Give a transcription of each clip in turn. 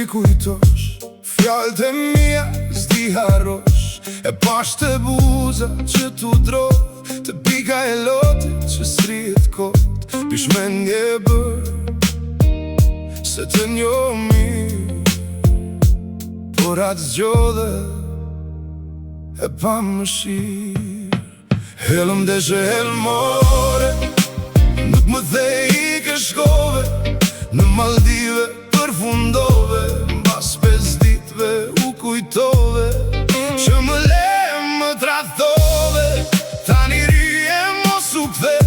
kujtosh fjallët e mija s'di harrosh. E pash të buza që t'u drojt, të pika e lotit që s'rrihet kot. Pish mendje bër se të njo mirë, por atë zgjodhe e pa mëshirë. Helëm deshe helmore, nuk më the i ke shkove, në Maldive përfundove, mbas 5 ditve u kujtove, që më le më tradhove. Tani rije mos u kthe,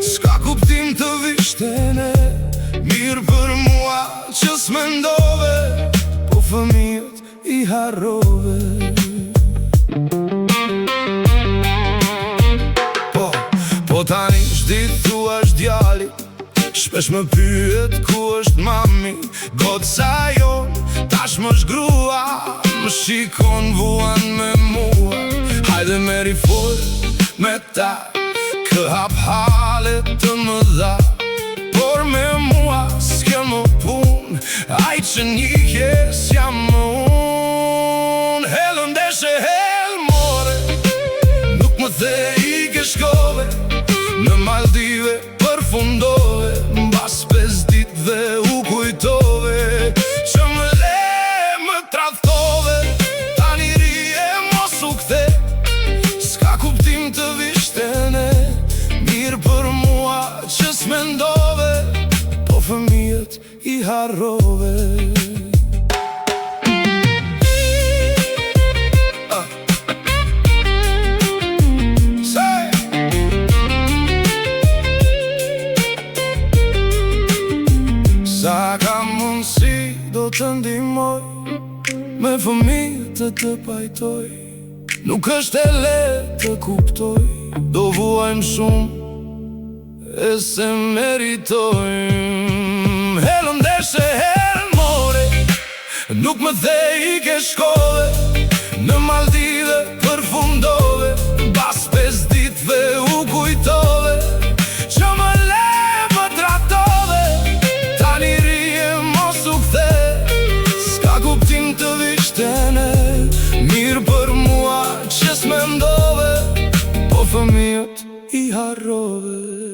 s'ka kuptim të vishtene, mirë për mua që s'mendove, po fëmijët i harrove. Po tani shdit thua është djali, shpesh më pyet ku është mami. Goca jon, tash më shgrua, më shikon vuan me mua. Hajde meri full me ta, kë hap halet të më dha, por me mua s'ke më pun, aj që njike s'jam më un. Helën deshe helmore, nuk më the i ke shkove, në Maldive përfundove, mbas 5 ditve u kujtove, që më le më tradhtove. Tani rije mos u kthe, s'ka kuptim të vishtene, mirë për mua që s'mendove, po fëmijët i harrove. Sa ka mundësi do të ndihmoj, me fëmijët të pajtoj. Nuk është e lehtë të kuptoj, do vuajmë shumë e se meritojmë. Helën deshe helmore, nuk më the i ke shkove, në Maldive përfundove, mbas 5 ditve u kujtove, që më le më tradhtove. Tani rije mos u kthe, s'ka kuptim të vishtene, mirë për mua që s'mendove, po fëmijët i harrove.